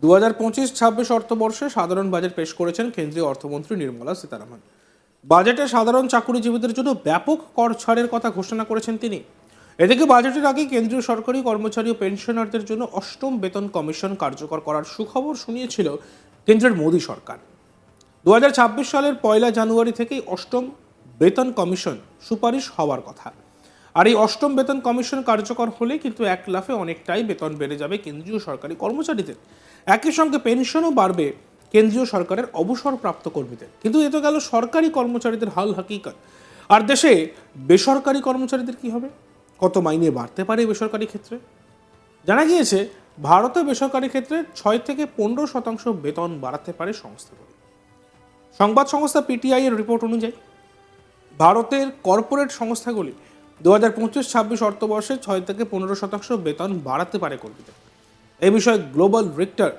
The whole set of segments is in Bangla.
2025-26 অর্থবর্ষে সাধারণ বাজেট পেশ করেছেন কেন্দ্রীয় অর্থমন্ত্রী নির্মলা সীতারামন। বাজেটে সাধারণ চাকুরিজীবীদের জন্য ব্যাপক কর ছাড়ের কথা ঘোষণা করেছেন তিনি। এদিকে বাজেটের আগে কেন্দ্রীয় সরকারি কর্মচারী ও পেনশনারদের জন্য অষ্টম বেতন কমিশন কার্যকর করার সুখবর শুনিয়েছিল কেন্দ্রের মোদী সরকার। 2026 সালের 1 জানুয়ারি থেকেই অষ্টম বেতন কমিশন সুপারিশ হওয়ার কথা। আর এই অষ্টম বেতন কমিশন কার্যকর হলে কিন্তু এক লাফে অনেকটাই বেতন বেড়ে যাবে কেন্দ্রীয় সরকারি কর্মচারীদের। একই সঙ্গে পেনশনও বাড়বে কেন্দ্রীয় সরকারের অবসরপ্রাপ্ত কর্মীদের। কিন্তু এ তো গেল সরকারি কর্মচারীদের হাল হাকিকত। আর দেশে বেসরকারি কর্মচারীদের কি হবে? কত মাইনে বাড়তে পারে বেসরকারি ক্ষেত্রে? জানা গিয়েছে ভারতে বেসরকারি ক্ষেত্রে 6 থেকে 15% বেতন বাড়াতে পারে সংস্থাগুলি। সংবাদ সংস্থা পিটিআই এর রিপোর্ট অনুযায়ী ভারতের কর্পোরেট সংস্থাগুলি 2025-26 অর্থবর্ষে 6 থেকে 15% বেতন বাড়াতে পারে কর্মীদের। এই বিষয়ে global director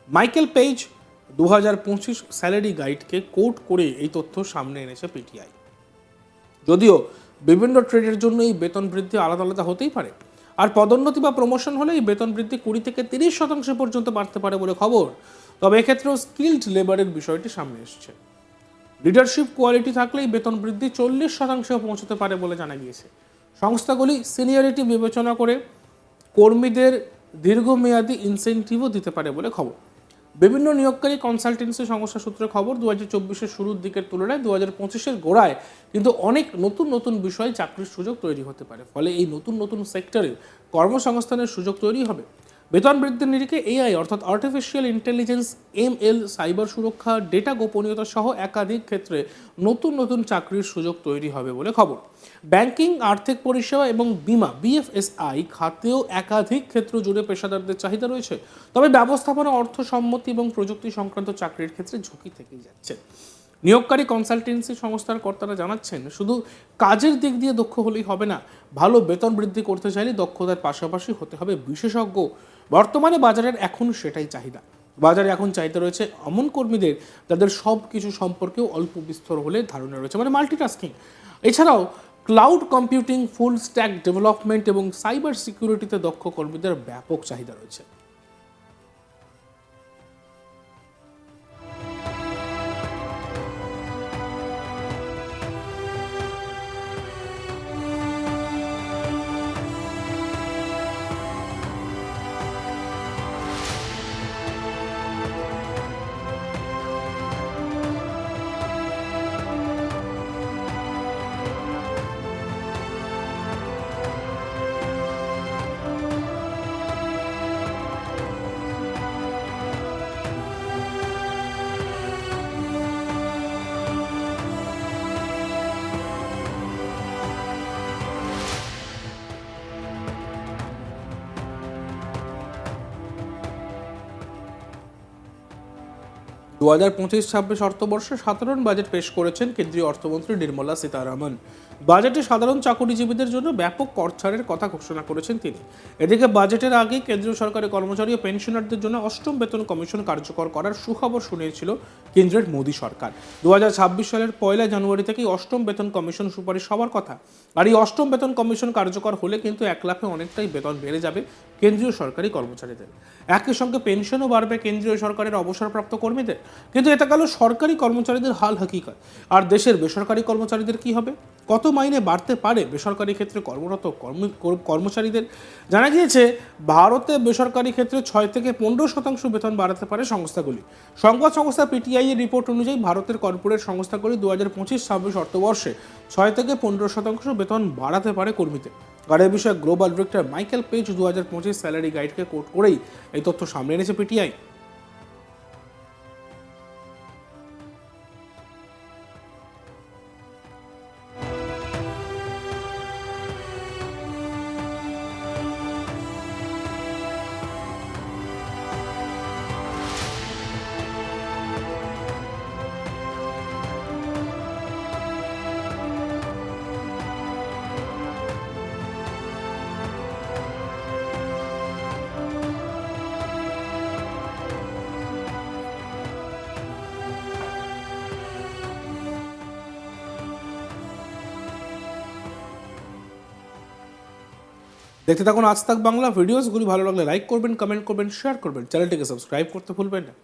Michael Page 2025 salary গাইডকে কোট করে এই তথ্য সামনে এনেছে পিটিআই। যদিও বিভিন্ন ট্রেডের জন্য এই বেতন বৃদ্ধি আলাদা আলাদা হতেই পারে, আর পদোন্নতি বা প্রমোশন হলে এই বেতন বৃদ্ধি 20 থেকে 30% পর্যন্ত বাড়তে পারে বলে খবর। তবে এক্ষেত্রেও স্কিলড লেবারের বিষয়টি সামনে এসেছে। লিডারশিপ কোয়ালিটি থাকলেই বেতন বৃদ্ধি 40% পৌঁছতে পারে বলে জানা গিয়েছে। সংস্থাগুলি সিনিয়রিটি বিবেচনা করে কর্মীদের দীর্ঘমেয়াদী ইনসেন্টিভও দিতে পারে বলে খবর। বিভিন্ন নিয়োগকারী কনসালটেন্সি সংস্থা সূত্রে খবর, 2024-এর শুরুর দিকের তুলনায় 2025-এর গোড়ায় কিন্তু অনেক নতুন নতুন বিষয়ে চাকরির সুযোগ তৈরি হতে পারে। ফলে এই নতুন নতুন সেক্টরে কর্মসংস্থানের সুযোগ তৈরি হবে। বেতন বৃদ্ধির নিরিখে এআই অর্থাৎ আর্টিফিশিয়াল ইন্টেলিজেন্স, এমএল, সাইবার সুরক্ষা, ডেটা গোপনীয়তা সহ একাধিক ক্ষেত্রে নতুন নতুন চাকরির সুযোগ তৈরি হবে বলে খবর। ব্যাংকিং, আর্থিক পরিষেবা এবং বিমা বিএফএসআই খাতেও একাধিক ক্ষেত্র জুড়ে পেশাদারদের চাহিদা রয়েছে। তবে ব্যবস্থাপনা, অর্থ সম্মতি এবং প্রযুক্তি সংক্রান্ত চাকরির ক্ষেত্রে ঝুঁকি থেকেই যাচ্ছে। নিয়োগকারী কনসালটেন্সি সংস্থার কর্তারা জানাচ্ছেন, শুধু কাজের দিক দিয়ে দক্ষ হলেই হবে না, ভালো বেতন বৃদ্ধি করতে চাইলে দক্ষতার পাশাপাশি হতে হবে বিশেষজ্ঞ। বর্তমানে বাজারের এখন সেটাই চাহিদা। বাজারে এখন চাহিদা রয়েছে এমন কর্মীদের যাদের সব কিছু সম্পর্কেও অল্প বিস্তর হলে ধারণা রয়েছে, মানে মাল্টিটাস্কিং। এছাড়াও cloud computing, full stack development এবং সাইবার সিকিউরিটিতে দক্ষ কর্মীদের ব্যাপক চাহিদা রয়েছে। 2025-26 অর্থবর্ষে সাধারণ বাজেট পেশ করেছেন কেন্দ্রীয় অর্থমন্ত্রী নির্মলা সীতারামন। বাজেটে সাধারণ চাকুরিজীবীদের জন্য ব্যাপক কর ছাড়ের কথা ঘোষণা করেছেন তিনি। এদিকে বাজেটের আগে কেন্দ্রীয় সরকারি কর্মচারী ও পেনশনারদের জন্য অষ্টম বেতন কমিশন কার্যকর করার সুখবর শুনিয়েছিল কেন্দ্রের মোদী সরকার। 2026 সালের 1 জানুয়ারি থেকেই অষ্টম বেতন কমিশন সুপারিশ হওয়ার কথা। আর এই অষ্টম বেতন কমিশন কার্যকর হলে কিন্তু এক লাফে অনেকটাই বেতন বেড়ে যাবে কেন্দ্রীয় সরকারি কর্মচারীদের। একই সঙ্গে পেনশনও বাড়বে কেন্দ্রীয় সরকারের অবসরপ্রাপ্ত কর্মীদের। কিন্তু এটা গেল সরকারি কর্মচারীদের হাল হাকিকত। আর দেশের বেসরকারি কর্মচারীদের কি হবে? কত মাইনে বাড়তে পারে বেসরকারি ক্ষেত্রে কর্মরত কর্মচারীদের? জানা গিয়েছে ভারতে বেসরকারি ক্ষেত্রে 6 থেকে 15% বেতন বাড়াতে পারে সংস্থাগুলি। সংবাদ সংস্থা পিটিআই এর রিপোর্ট অনুযায়ী ভারতের কর্পোরেট সংস্থাগুলি 2025-26 অর্থবর্ষে 6 থেকে 15% বেতন বাড়াতে পারে কর্মীদের। আর এই বিষয়ে global director Michael Page 2025 salary গাইডকে কোট করেই এই তথ্য সামনে এনেছে পিটিআই। দেখতে থাকুন আজ তাক বাংলা ভিডিওসগুলি ভালো লাগলে লাইক করবেন, কমেন্ট করবেন, শেয়ার করবেন, চ্যানেলটিকে সাবস্ক্রাইব করতে ভুলবেন না।